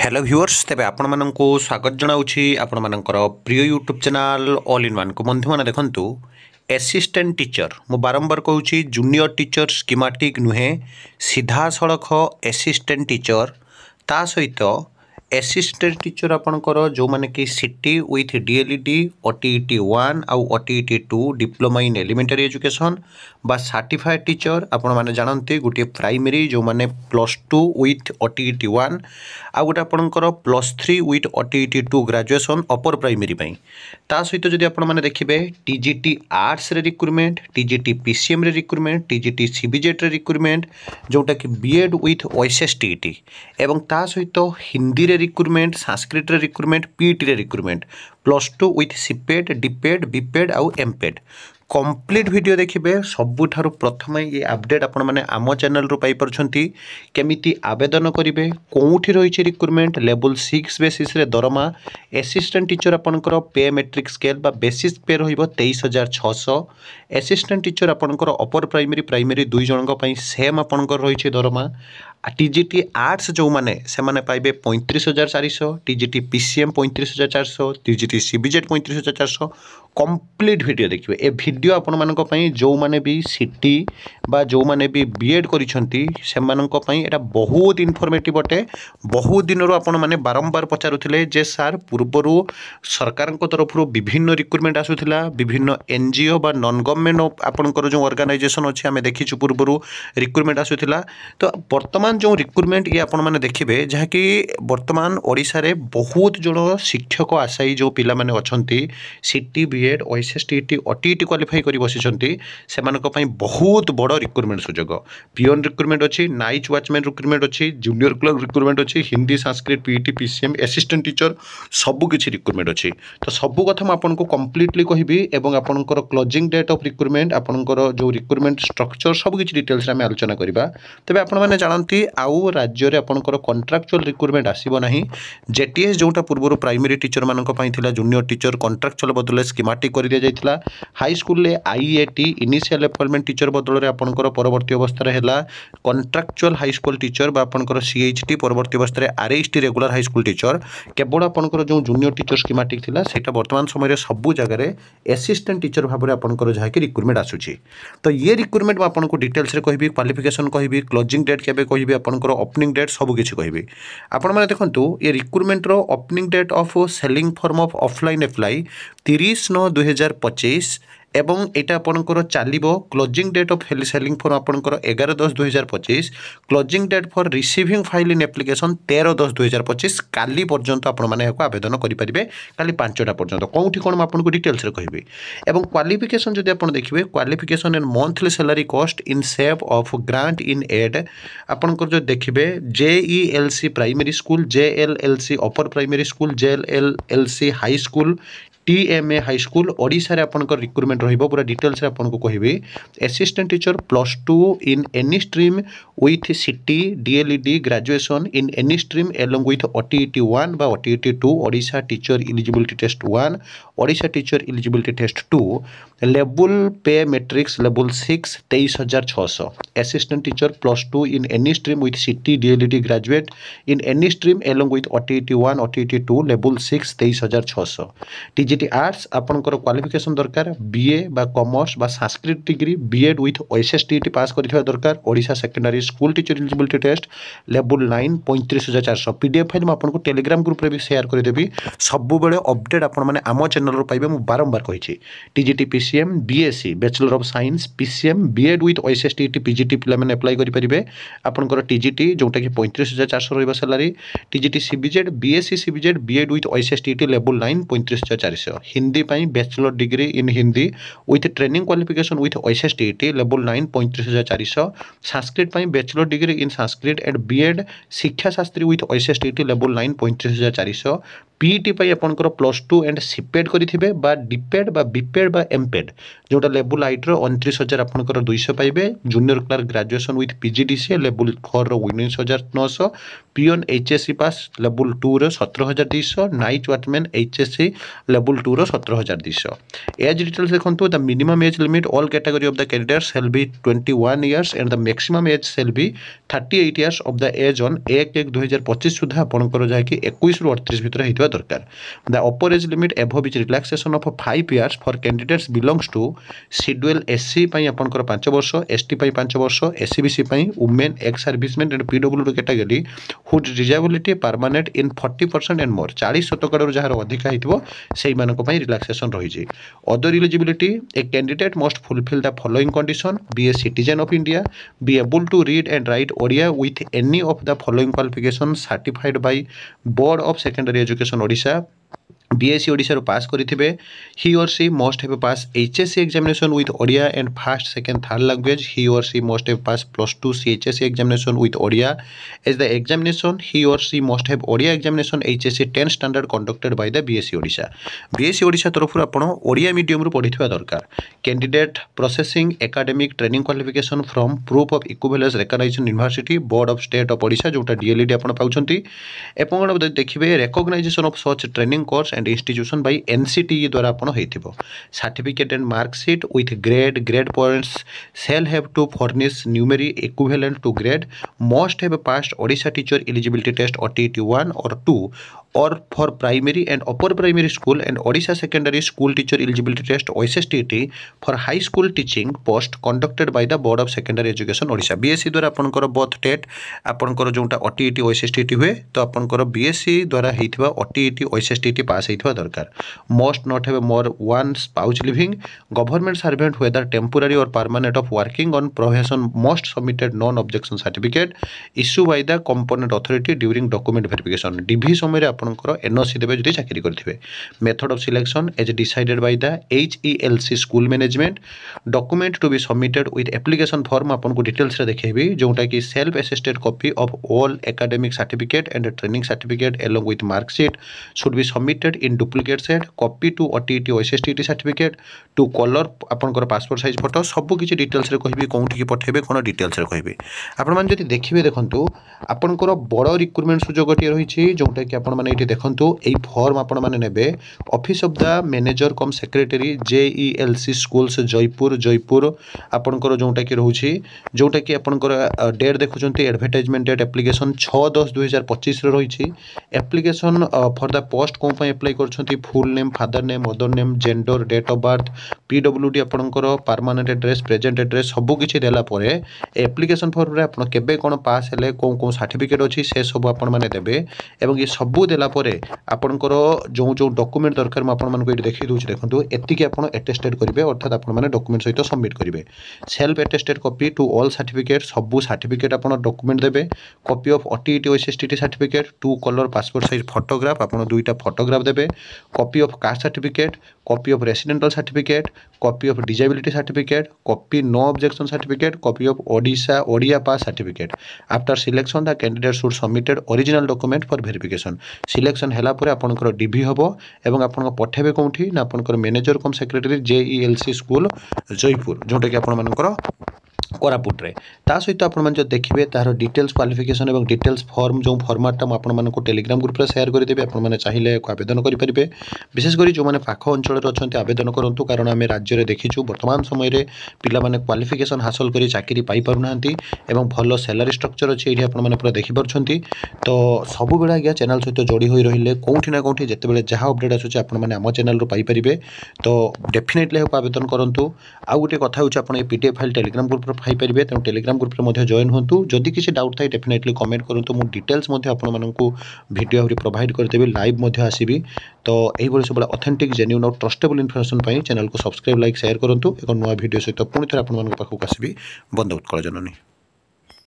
Hello viewers तेरे आपण मानक स्वागत जनाऊँगी आपण मानकर प्रिय YouTube channel all in one को बंधु मैंने देखु असिस्टेंट टीचर मु बारंबार कहूँ जूनियर टीचर स्कीमेटिक नुहे सीधा सड़ख असिस्टेंट टीचर ता सहित असिस्टेंट टीचर आपणकर जो माने कि सिटी विथ डीएलईडी ओटीईटी 1 आउ OTET 2 diploma in elementary education बा सर्टिफाइड टीचर आपण माने जानते गोटे प्राइमरी जो माने +2 विथ ओटीईटी 1 आ गोटे आपणकर +3 with OTET 2 graduation upper primary पई ता सहित जदि आपण माने देखिबे टीजीटी आर्ट्स रे रिक्रूटमेंट टीजीटी पीसीएम रे रिक्रूटमेंट टीजीटी सीबीजेट रे रिक्रूटमेंट जोटा कि बीएड विथ ओएसएसटीईटी एवं ता सहित हिंदी रे रिक्रूटमेंट संस्कृत रे रिक्रूटमेंट पीटी रे रिक्रूटमेंट +2 विथ सीपेड डीपेड बीपेड आउ एमपेड कंप्लीट वीडियो देखिए सबुठारु प्रथम ये अपडेट आपण माने आम चैनल रू पाई परछंती केमिति आवेदन करिवे कोउठी रहिछि रिक्रूटमेंट लेवल 6 बेसिस रे दरमा असिस्टेंट टीचर आपनकर पे मेट्रिक स्केल बा बेसिस पे रहिबो 23600 असिस्टेंट टीचर आपनकर अपर प्राइमरी प्राइमरी दुई जनक पई सेम आपनकर रहिछि दरमा टीजीटी आर्ट्स जो माने से माने पाइबे 35400 TGT PCM 35400 TGT CBZ 35400 complete video देखिए ए वीडियो आपण मानक पई जो माने भी सिटी बा जो माने भी बीएड करिसंती से मानक पई एटा बहुत इन्फॉर्मेटिव अटे बहुत दिन रो आपण माने बारंबार पचारुथिले जे सर पूर्वरु सरकार को तरफ रो विभिन्न रिक्रूटमेंट आसुथिला विभिन्न एनजीओ बा नॉन गवर्नमेंट आपनकर जो ऑर्गेनाइजेशन अछि हमें देखिछु पूर्वरु रिक्रूटमेंट आसुथिला तो वर्तमान जो रिक्रूटमेंट ये आपण माने देखिबे जहा कि वर्तमान ओडिसा रे बहुत जण शिक्षक आशायी जो पिला माने अछंती सिटी बीएड ओएसएसटीईटी ओटीईटी क्वालिफाई करी बसिछंती सेमानक पई बहुत बड़ रिक्रूटमेंट सुजोग पियन रिक्रूटमेंट अछि नाइट वॉचमैन रिक्रूटमेंट अछि जूनियर क्लर्क रिक्रूटमेंट अछि Hindi Sanskrit PT PCM assistant teacher सब किछि रिक्रूटमेंट अछि तो सब कथा म आपन को कंप्लीटली कहिबी एवं आपनकर क्लोजिंग डेट ऑफ रिक्रूटमेंट आपनकर जो रिक्रूटमेंट स्ट्रक्चर सब किछि डिटेल्स रे हम आलोचना करिबा तबे आपण माने जानंती आउ राज्य रे आपनकर कॉन्ट्रैक्चुअल रिक्रूटमेंट आसीबो नाही जेटीएस जोटा पूर्व प्राइमरी टीचर मानक पई थिला जूनियर टीचर कॉन्ट्रैक्चुअल बदले स्कीमेटिक कर दिया जाइथिला हाई स्कूल ले आईएटी इनिशियल अपॉइंटमेंट टीचर बदल रे आपनकर परवर्ती अवस्था रे हैला कॉन्ट्रैक्चुअल हाई स्कूल टीचर बा आपनकर सीएचटी परवर्ती अवस्था रे RHT regular high school teacher केवल आपनकर जो जूनियर टीचर स्कीमेटिक थिला सेटा वर्तमान समय रे सब जगह रे असिस्टेंट टीचर भाबरे आपनकर जहा कि रिक्रूटमेंट आसुची तो ये रिक्रूटमेंट आपनको डिटेल्स रे कहबी क्वालिफिकेशन कहबी क्लोजिंग डेट केबे कहबी आपनकर ओपनिंग डेट सब किछि कहबी आपण माने देखंतु ये रिक्रूटमेंट रो opening date of selling form of offline apply 30/9/2025 एवं एटा आपनकर चलिबो closing date of selling for आपनकर 11/10/2025 closing date for receiving file in application 13/10/2025 काली पर्यंत आपण माने को आवेदन करि परिबे काली 5टा पर्यंत कोठी कोन आपनको डिटेल्स रे कहबे एवं क्वालिफिकेशन जदि आपण देखिबे qualification and monthly salary cost in shape of grant in aid आपनकर जो देखिबे JELC primary school JLLC upper primary school JLLC high school TMA high school Odisha रे आपनकर रिक्रूटमेंट रहिबो पूरा डिटेल्स रे आपनको कहबे assistant teacher +2 in any stream with CT DElEd graduation in any stream along with OTET 1 बा OTET 2 Odisha teacher eligibility test 1 Odisha teacher eligibility test 2 level pay matrix level 6 23600 assistant teacher +2 in any stream with CT DElEd graduate in any stream along with OTET 1 OTET 2 level 6 23600 TGT arts आपनकर qualification दरकार BA बा commerce बा Sanskrit degree BEd with OSSTET pass करिथबा दरकार Odisha secondary school teacher eligibility test level 9 35400 PDF file म आपनको Telegram group रे भी शेयर कर देबी सब बेले अपडेट आपण माने आम चैनल रो पाइबे मु बारंबार कहिछि TGT PCM BSc bachelor of science PCM BEd with OSSTET PGT पिला माने अप्लाई करि परिबे आपनकर टीजीटी जोटा कि 35400 रहबा salary TGT CBZ BSc CBZ BEd with OSSTET level 9 35400 Hindi पाई bachelor degree in Hindi with training qualification with OSSTET level 9 35400 Sanskrit पाई bachelor degree in Sanskrit and BEd Shiksha Shastri with OSSTET level 9 35400 PET पाई आपनकर +2 एंड सीपेड करिथिबे बा डीपेड बा बीपेड बा एमपेड जोटा लेवल 8 रो 29000 आपनकर 200 पाइबे junior clerk graduation with PGDC level 4 रो 19900 पियन एचएससी पास लेवल 2 रो 17200 night watchman HSC level Level 2 रो 17,200 एज डिटेल्स देखो the minimum age limit all category of the candidates shall be 21 years and the maximum age shall be 38 years of the age on 1/1/2025 सुधा आपनकर जाय कि 21 रु 38 भितर हेतिबा दरकार the upper age limit above which relaxation of 5 years for candidates belongs to schedule SC पई आपनकर 5 वर्ष एसटी पई 5 वर्ष एससीबीसी पई women ex servicemen and PWD category हुड disability permanent in 40% and more 40% रो जहार अधिक हेतिबो सेही मानको पई रिलैक्सेशन रही छी other eligibility a candidate must fulfil the following condition be a citizen of India be able to read and write Odia with any of the following qualification certified by board of secondary education Odisha BSC Odisha रो pass करिथिबे he or she must have pass HSC examination with Odia and first second third language he or she must have pass +2 CHSC examination with Odia as the examination he or she must have Odia examination HSC 10 standard conducted by the BSC Odisha तरफ आपण Odia medium रो पढिथिबा दरकार candidate processing academic training qualification from proof of equivalence recognisation university board of state of Odisha जोटा DElEd आपण पाउछंती एपण देखिबे recognition of such training course and institution by NCTE द्वारा आपण हेतिबो certificate and marksheet with grade points shall have to furnish numeric equivalent to grade must have passed Odisha teacher eligibility test OTET 1 और 2 or for primary and upper primary school and Odisha secondary school teacher eligibility test OSSTT for high school teaching post conducted by the board of secondary education Odisha BSc द्वारा आपनकर both TET आपनकर जोंटा OTET OSSTT हुए तो आपनकर BSc द्वारा हेथिबा OTET OSSTT पास हेथिबा दरकार must not have more one spouse living government servant whether temporary or permanent of working on probation must submitted non objection certificate issued by the component authority during document verification DV समय आपनकर NOC देबे जदि चाकरी करथिबे method of selection as decided by the HELC school management document to be submitted with application form आपनको details रे देखेबी जोटा कि self assisted copy of all academic certificate and training certificate along with marksheet should be submitted in duplicate set copy to OTET OSSTT certificate to colour आपनकर passport size photo सब किछि details रे कहबी कोउठी कि पठेबे कोन डिटेल्स रे कहबी आपण मान जदि देखिबे देखंतु आपनकर बड़ रिक्रुटमेंट सुजोगटी रहिछि जोटा कि आपण माने देखंतु एई फॉर्म आपण माने नेबे office of the manager cum secretary JELC schools Jaipur आपनकर जोटा कि रहउछि जोटा कि आपनकर डेट देखुचंती एडवर्टाइजमेंट डेट एप्लीकेशन 6/10/2025 रे रहिछि एप्लीकेशन फॉर द पोस्ट कोन पय अप्लाई करछंती full name father name mother name gender date of birth PWD आपनकर परमानेंट एड्रेस प्रेजेंट एड्रेस सब किछि देला परे एप्लीकेशन फॉर्म रे आपण केबे कोन पास हेले कोन सर्टिफिकेट अछि से सब आपण माने देबे एवं ये सब देला परे आपनकर जो डॉक्यूमेंट दरकार म आपण मानको एठी देखि दोछि देखंतु एतिके आपण अटेस्टेड करिवे अर्थात आपण माने डॉक्यूमेंट सहित सबमिट करिवे self attested copy to all certificate सब सर्टिफिकेट आपण डॉक्यूमेंट देबे copy of OTET OSSTT certificate to colour passport size photograph आपण दुईटा फोटोग्राफ देबे copy of caste certificate copy of residential certificate copy of disability certificate copy no objection certificate copy of Odia pass certificate after selection the candidate should submitted original document for verification selection हैला परे आपनकर DV हबो एवं आपन पठेबे कोठी ना आपनकर manager cum secretary JELC school Jaipur जोटा कि आपण मानकर कोरापुट रे ता सहित आपण मन जो देखिबे तार डिटेल्स क्वालिफिकेशन एवं डिटेल्स फॉर्म जो फॉर्मेट आपण मन को टेलीग्राम ग्रुप रे शेयर कर देबे आपण माने चाहिले को आवेदन करि परिबे विशेष करी जो माने पाखो अंचल रे अछंती आवेदन करंतु कारण आमे राज्य रे देखिछु वर्तमान समय रे पिला माने क्वालिफिकेशन हासिल करी चाकरी पाई पारुनांती एवं भलो सैलरी स्ट्रक्चर अछि एठी आपण माने पूरा देखि परछंती तो सब बेला गया चैनल सहित जोड़ी होई रहिले कोठी ना कोठी जते बेले जहा अपडेट आसुछि आपण माने हम चैनल रो पाई परिबे तो डेफिनेटली हो आवेदन करंतु आ गुटे कथा होछि आपण ए PDF फाइल टेलीग्राम ग्रुप रे पाई परिबे तेणु टेलीग्राम ग्रुप रे जॉइन होंतु जदि किसी डाउट थाई डेफिनेटली कमेंट करंतु मु डिटेल्स आपण माननकु वीडियो आउरी प्रोवाइड कर देबे लाइव आसीबी तो एही भली सब ऑथेंटिक जेन्युइन और ट्रस्टेबल इन्फॉर्मेशन पई चैनल को सब्सक्राइब लाइक शेयर करंतु एक नया वीडियो सहित पुणी थरे आपण मानक पाखु आसीबी बंद उत्कल जननी।